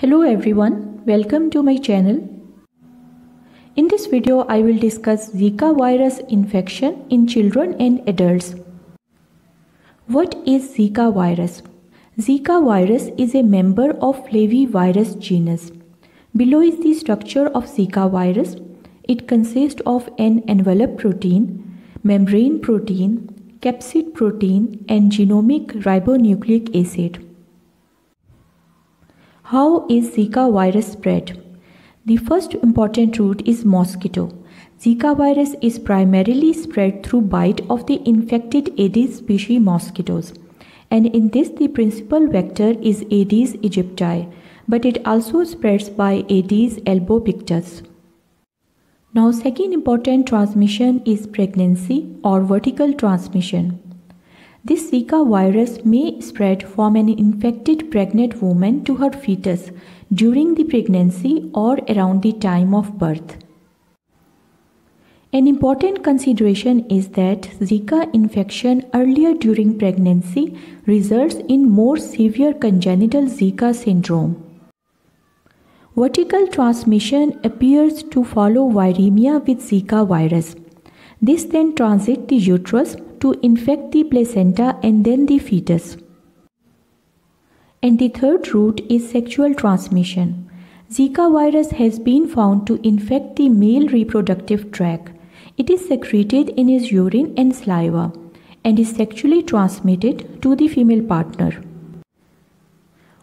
Hello everyone, welcome to my channel. In this video, I will discuss Zika virus infection in children and adults. What is Zika virus? Zika virus is a member of Flavivirus genus. Below is the structure of Zika virus. It consists of an envelope protein, membrane protein, capsid protein, and genomic ribonucleic acid. How is Zika virus spread? The first important route is mosquito. Zika virus is primarily spread through bite of the infected Aedes species mosquitoes, and in this the principal vector is Aedes aegypti, but it also spreads by Aedes albopictus. Now, second important transmission is pregnancy or vertical transmission. This Zika virus may spread from an infected pregnant woman to her fetus during the pregnancy or around the time of birth. An important consideration is that Zika infection earlier during pregnancy results in more severe congenital Zika syndrome. Vertical transmission appears to follow viremia with Zika virus. This then transits the uterus to infect the placenta and then the fetus. And the third route is sexual transmission. Zika virus has been found to infect the male reproductive tract. It is secreted in his urine and saliva and is sexually transmitted to the female partner.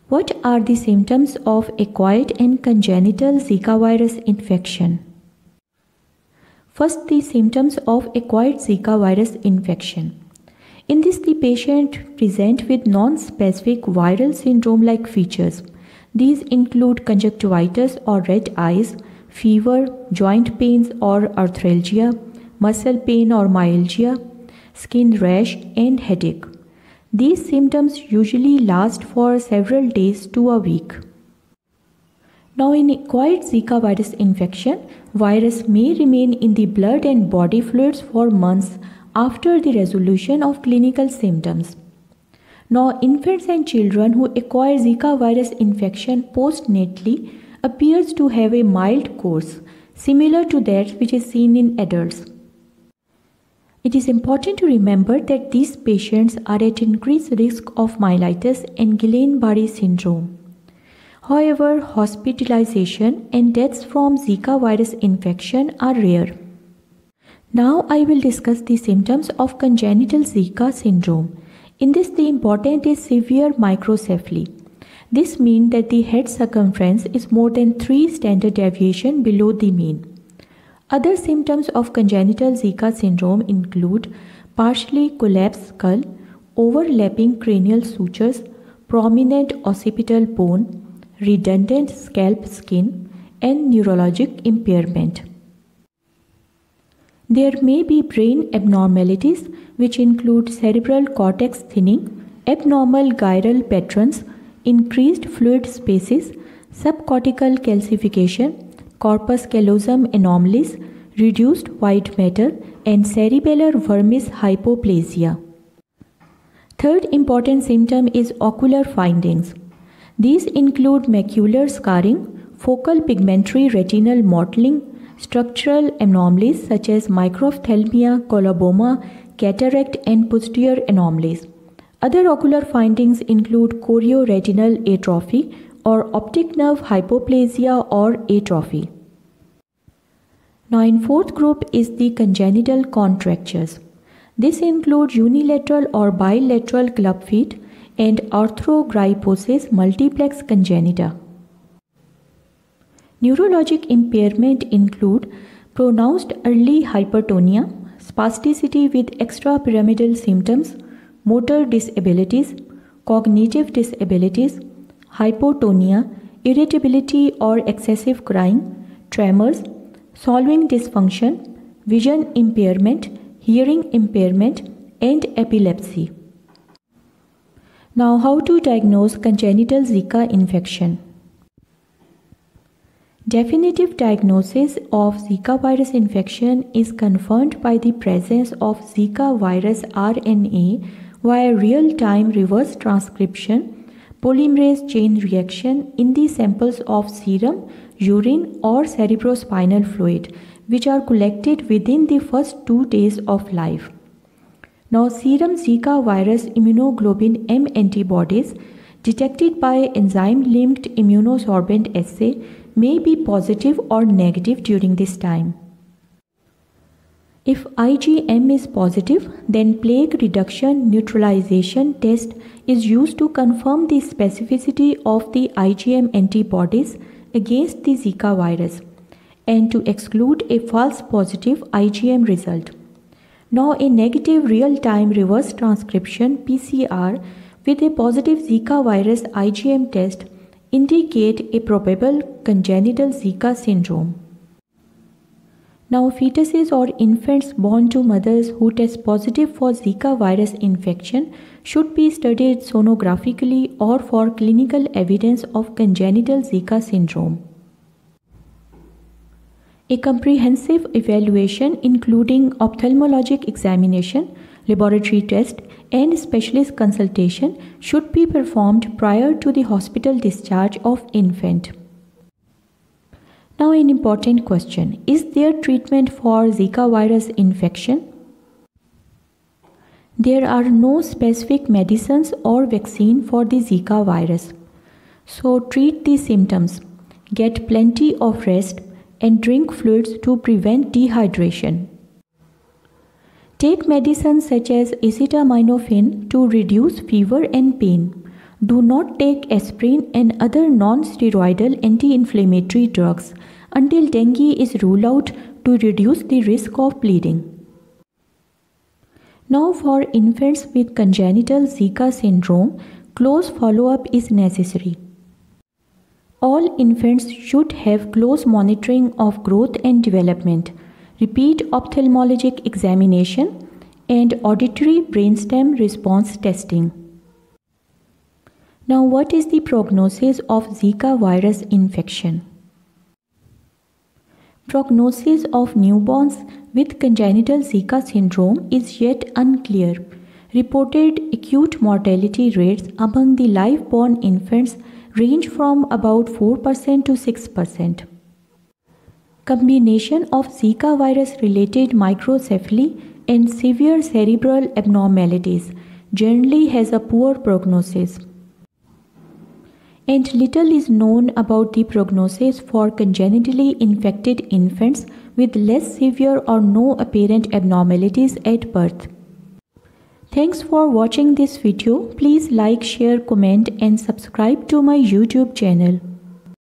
What are the symptoms of acquired and congenital Zika virus infection? First, the symptoms of acquired Zika virus infection. In this, the patient presents with non-specific viral syndrome-like features. These include conjunctivitis or red eyes, fever, joint pains or arthralgia, muscle pain or myalgia, skin rash, and headache. These symptoms usually last for several days to a week. Now, in acquired Zika virus infection, virus may remain in the blood and body fluids for months after the resolution of clinical symptoms. Now, infants and children who acquire Zika virus infection postnatally appears to have a mild course, similar to that which is seen in adults. It is important to remember that these patients are at increased risk of myelitis and Guillain-Barré syndrome. However, hospitalization and deaths from Zika virus infection are rare. Now I will discuss the symptoms of congenital Zika syndrome. In this, the important is severe microcephaly. This means that the head circumference is more than 3 standard deviation below the mean. Other symptoms of congenital Zika syndrome include partially collapsed skull, overlapping cranial sutures, prominent occipital bone, redundant scalp skin, and neurologic impairment. There may be brain abnormalities which include cerebral cortex thinning, abnormal gyral patterns, increased fluid spaces, subcortical calcification, corpus callosum anomalies, reduced white matter, and cerebellar vermis hypoplasia. Third important symptom is ocular findings. These include macular scarring, focal pigmentary retinal mottling, structural anomalies such as microphthalmia, coloboma, cataract, and posterior anomalies. Other ocular findings include chorioretinal atrophy or optic nerve hypoplasia or atrophy. Now, in fourth group is the congenital contractures. This includes unilateral or bilateral club feet and arthrogryposis multiplex congenita. Neurologic impairment include pronounced early hypertonia, spasticity with extrapyramidal symptoms, motor disabilities, cognitive disabilities, hypotonia, irritability or excessive crying, tremors, swallowing dysfunction, vision impairment, hearing impairment, and epilepsy. Now, how to diagnose congenital Zika infection? Definitive diagnosis of Zika virus infection is confirmed by the presence of Zika virus RNA via real-time reverse transcription polymerase chain reaction in the samples of serum, urine or cerebrospinal fluid which are collected within the first 2 days of life. Now, serum Zika virus immunoglobulin M antibodies detected by enzyme-linked immunosorbent assay may be positive or negative during this time. If IgM is positive, then plaque reduction neutralization test is used to confirm the specificity of the IgM antibodies against the Zika virus and to exclude a false positive IgM result. Now, a negative real-time reverse transcription PCR with a positive Zika virus IgM test indicate a probable congenital Zika syndrome. Now, fetuses or infants born to mothers who test positive for Zika virus infection should be studied sonographically or for clinical evidence of congenital Zika syndrome. A comprehensive evaluation including ophthalmologic examination, laboratory test and specialist consultation should be performed prior to the hospital discharge of infant. Now, an important question: is there treatment for Zika virus infection? There are no specific medicines or vaccine for the Zika virus. So treat the symptoms, get plenty of rest and drink fluids to prevent dehydration. Take medicines such as acetaminophen to reduce fever and pain. Do not take aspirin and other non-steroidal anti-inflammatory drugs until dengue is ruled out to reduce the risk of bleeding. Now, for infants with congenital Zika syndrome, close follow-up is necessary. All infants should have close monitoring of growth and development, repeat ophthalmologic examination, and auditory brainstem response testing. Now, what is the prognosis of Zika virus infection? Prognosis of newborns with congenital Zika syndrome is yet unclear. Reported acute mortality rates among the live-born infants range from about 4% to 6%. Combination of Zika virus-related microcephaly and severe cerebral abnormalities generally has a poor prognosis. And little is known about the prognosis for congenitally infected infants with less severe or no apparent abnormalities at birth. Thanks for watching this video. Please like, share, comment and subscribe to my YouTube channel.